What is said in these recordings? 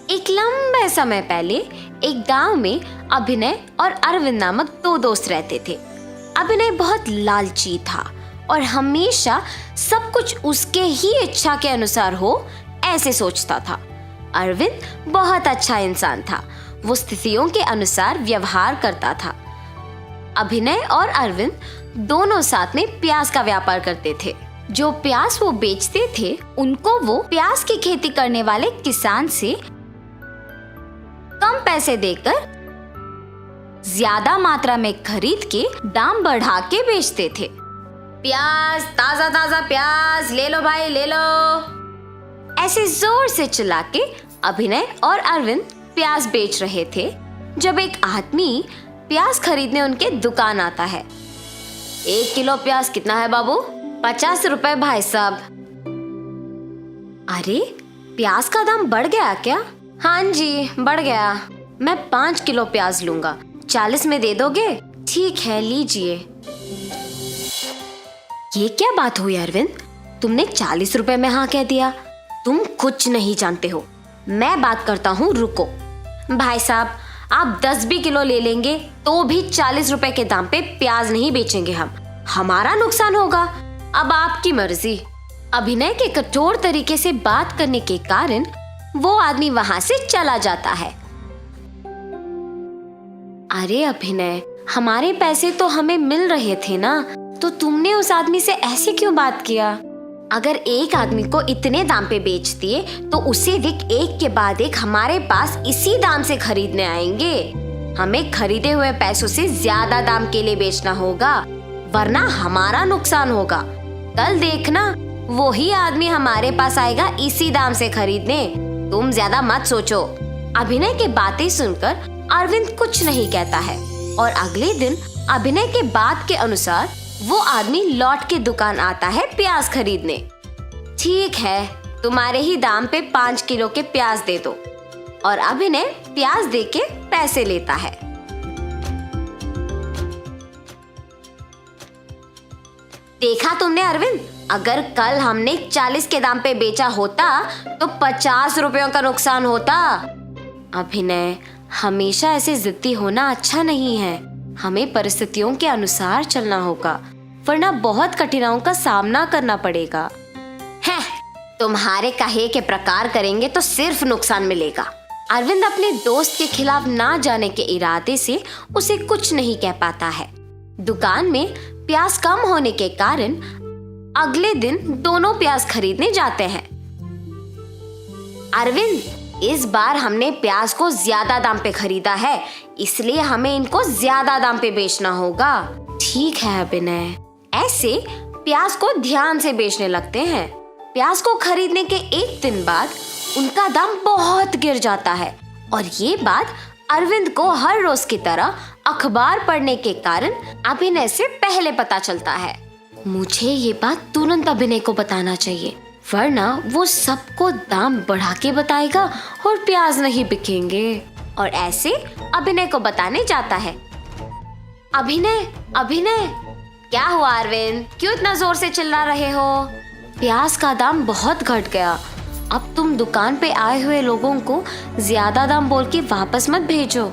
एक लंबे समय पहले एक गांव में अभिनय और अरविंद नामक दो दोस्त रहते थे। अभिनय बहुत लालची था और हमेशा सब कुछ उसके ही इच्छा के अनुसार हो ऐसे सोचता था। अरविंद बहुत अच्छा इंसान था, वो स्थितियों के अनुसार व्यवहार करता था। अभिनय और अरविंद दोनों साथ में प्याज का व्यापार करते थे। जो प्याज वो बेचते थे उनको वो प्याज की खेती करने वाले किसान से कम पैसे देकर ज्यादा मात्रा में खरीद के दाम बढ़ा के बेचते थे। प्याज, ताजा ताजा प्याज ले लो भाई, ले लो, ऐसे जोर से चिल्ला के अभिनय और अरविंद प्याज बेच रहे थे जब एक आदमी प्याज खरीदने उनके दुकान आता है। 1 किलो प्याज कितना है बाबू? 50 रुपए भाई साहब। अरे, प्याज का दाम बढ़ गया क्या? हाँ जी, बढ़ गया। मैं 5 किलो प्याज लूंगा, 40 में दे दोगे? ठीक है, लीजिए। ये क्या बात हुई अरविंद? तुमने 40 रुपए में हाँ कह दिया। तुम कुछ नहीं जानते हो। मैं बात करता हूँ, रुको। भाई साहब, आप 10 भी किलो ले लेंगे तो भी 40 रुपए के दाम पे प्याज नहीं बेचेंगे हम। हमारा नुकसान होगा। अब आपकी मर्जी। अभिनय के कठोर तरीके से बात करने के कारण वो आदमी वहां से चला जाता है। अरे अभिनय, हमारे पैसे तो हमें मिल रहे थे ना, तो तुमने उस आदमी से ऐसे क्यों बात किया? अगर एक आदमी को इतने दाम पे बेच दिए तो उसे भी एक के बाद एक हमारे पास इसी दाम से खरीदने आएंगे। हमें खरीदे हुए पैसों से ज्यादा दाम के लिए बेचना होगा, वरना हमारा नुकसान होगा। कल देखना, वही आदमी हमारे पास आएगा इसी दाम से खरीदने। तुम ज्यादा मत सोचो। अभिनय की बातें सुनकर अरविंद कुछ नहीं कहता है और अगले दिन अभिनय के बात के अनुसार वो आदमी लौट के दुकान आता है प्याज खरीदने। ठीक है, तुम्हारे ही दाम पे 5 किलो के प्याज दे दो। और अभिनय प्याज दे के पैसे लेता है। देखा तुमने अरविंद, अगर कल हमने 40 के दाम पे बेचा होता तो 50 रुपयों का नुकसान होता। अभिनय, हमेशा ऐसे जिद्दी होना अच्छा नहीं है। हमें परिस्थितियों के अनुसार चलना होगा, वरना बहुत कठिनाइयों का सामना करना पड़ेगा। है, तुम्हारे कहे के प्रकार करेंगे तो सिर्फ नुकसान मिलेगा। अरविंद अपने दोस्त के खिलाफ ना जाने के इरादे से उसे कुछ नहीं कह पाता है। दुकान में प्याज कम होने के कारण अगले दिन दोनों प्याज खरीदने जाते हैं। अरविंद, इस बार हमने प्याज को ज्यादा दाम पे खरीदा है, इसलिए हमें इनको ज्यादा दाम पे बेचना होगा। ठीक है अभिनय। ऐसे प्याज को ध्यान से बेचने लगते हैं। प्याज को खरीदने के एक दिन बाद उनका दाम बहुत गिर जाता है और ये बात अरविंद को हर रोज की तरह अखबार पढ़ने के कारण अभिनय से पहले पता चलता है। मुझे ये बात तुरंत अभिनय को बताना चाहिए, वरना वो सबको दाम बढ़ा के बताएगा और प्याज नहीं बिकेंगे। और ऐसे अभिनय को बताने जाता है। अभिनय, अभिनय, क्या हुआ अरविंद? क्यों इतना जोर से चिल्ला रहे हो? प्याज का दाम बहुत घट गया। अब तुम दुकान पे आए हुए लोगों को ज्यादा दाम बोल के वापस मत भेजो,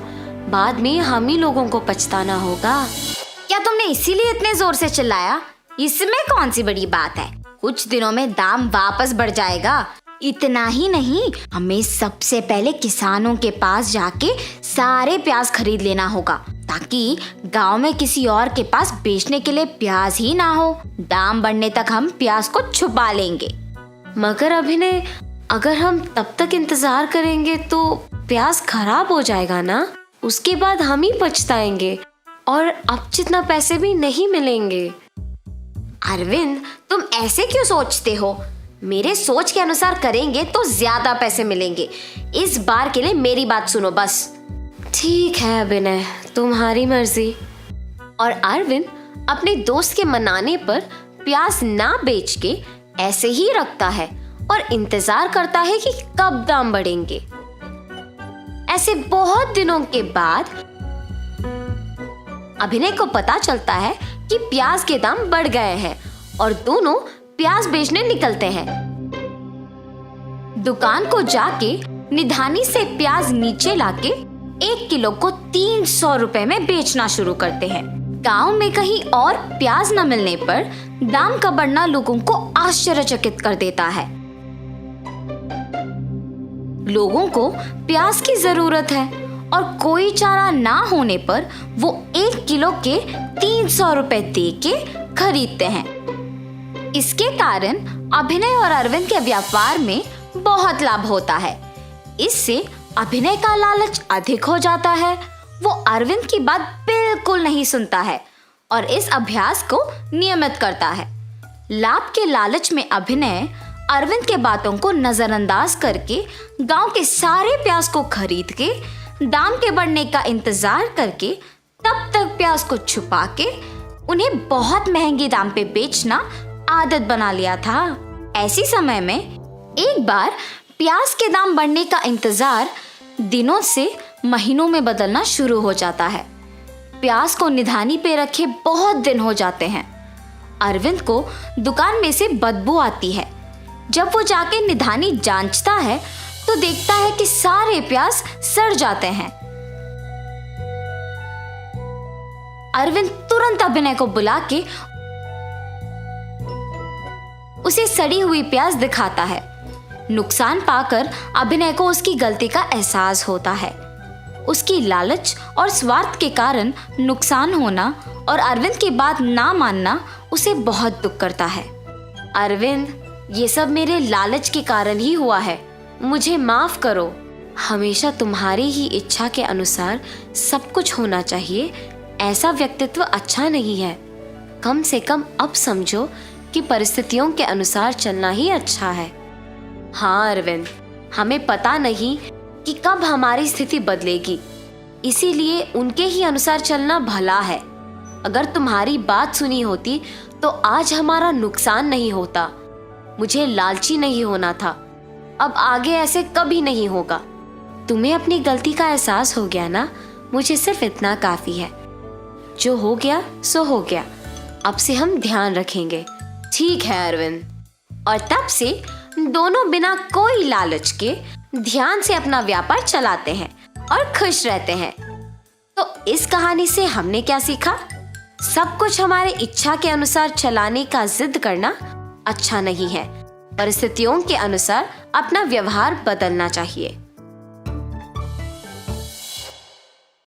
बाद में हम ही लोगों को पछताना होगा। क्या तुमने इसीलिए इतने जोर से चिल्लाया? इसमें कौन सी बड़ी बात है? कुछ दिनों में दाम वापस बढ़ जाएगा। इतना ही नहीं, हमें सबसे पहले किसानों के पास जाके सारे प्याज खरीद लेना होगा, ताकि गांव में किसी और के पास बेचने के लिए प्याज ही ना हो। दाम बढ़ने तक हम प्याज को छुपा लेंगे। मगर अभिनय, अगर हम तब तक इंतजार करेंगे तो प्याज खराब हो जाएगा ना, उसके बाद हम ही पछताएंगे और अब जितना पैसे भी नहीं मिलेंगे। अरविंद, तुम ऐसे क्यों सोचते हो? मेरे सोच के अनुसार करेंगे तो ज्यादा पैसे मिलेंगे। इस बार के लिए मेरी बात सुनो बस। ठीक है अभिनय, तुम्हारी मर्जी। और अरविंद अपने दोस्त के मनाने पर प्याज ना बेच के ऐसे ही रखता है और इंतजार करता है कि कब दाम बढ़ेंगे। ऐसे बहुत दिनों के बाद अभिनय को पता चलता है कि प्याज के दाम बढ़ गए हैं और दोनों प्याज बेचने निकलते हैं। दुकान को जाके निधानी से प्याज नीचे लाके 1 किलो को 300 रुपए में बेचना शुरू करते हैं। गांव में कहीं और प्याज न मिलने पर दाम का बढ़ना लोगों को आश्चर्यचकित कर देता है। लोगों को प्याज की जरूरत है और कोई चारा ना होने पर वो 1 किलो के 300 रुपए दे के खरीदते हैं। इसके कारण अभिनय और अरविंद के व्यापार में बहुत लाभ होता है। इससे अभिनय का लालच अधिक हो जाता है। वो अरविंद की बात बिल्कुल नहीं सुनता है और इस अभ्यास को नियमित करता है। लाभ के लालच में अभिनय अरविंद के बातों को नजरअंदाज करके गांव के सारे प्याज को खरीद के दाम के बढ़ने का इंतजार करके तब तक प्याज को छुपा के उन्हें बहुत महंगे दाम पे बेचना आदत बना लिया था। ऐसी समय में एक बार प्याज के दाम बढ़ने का इंतजार दिनों से महीनों में बदलना शुरू हो जाता है। प्याज को निधानी पे रखे बहुत दिन हो जाते हैं। अरविंद को दुकान में से बदबू आती है। जब वो जाके निधानी जांचता है तो देखता है कि सारे प्याज सड़ जाते हैं। अरविंद तुरंत अभिनय को बुला के उसे सड़ी हुई प्याज दिखाता है। नुकसान पाकर अभिनय को उसकी गलती का एहसास होता है। उसकी लालच और स्वार्थ के कारण नुकसान होना और अरविंद की बात ना मानना उसे बहुत दुख करता है। अरविंद, ये सब मेरे लालच के कारण ही हुआ है, मुझे माफ करो। हमेशा तुम्हारी ही इच्छा के अनुसार सब कुछ होना चाहिए, ऐसा व्यक्तित्व अच्छा नहीं है। कम से कम अब समझो कि परिस्थितियों के अनुसार चलना ही अच्छा है। हाँ अरविंद, हमें पता नहीं कि कब हमारी स्थिति बदलेगी, इसीलिए उनके ही अनुसार चलना भला है। अगर तुम्हारी बात सुनी होती तो आज हमारा नुकसान नहीं होता। मुझे लालची नहीं होना था, अब आगे ऐसे कभी नहीं होगा। तुम्हें अपनी गलती का एहसास हो गया ना, मुझे सिर्फ इतना काफी है। जो हो गया सो हो गया, अब से हम ध्यान रखेंगे। ठीक है अरविंद। और तब से दोनों बिना कोई लालच के ध्यान से अपना व्यापार चलाते हैं और खुश रहते हैं। तो इस कहानी से हमने क्या सीखा? सब कुछ हमारे इच्छा के अनुसार चलाने का जिद करना अच्छा नहीं है। परिस्थितियों के अनुसार अपना व्यवहार बदलना चाहिए।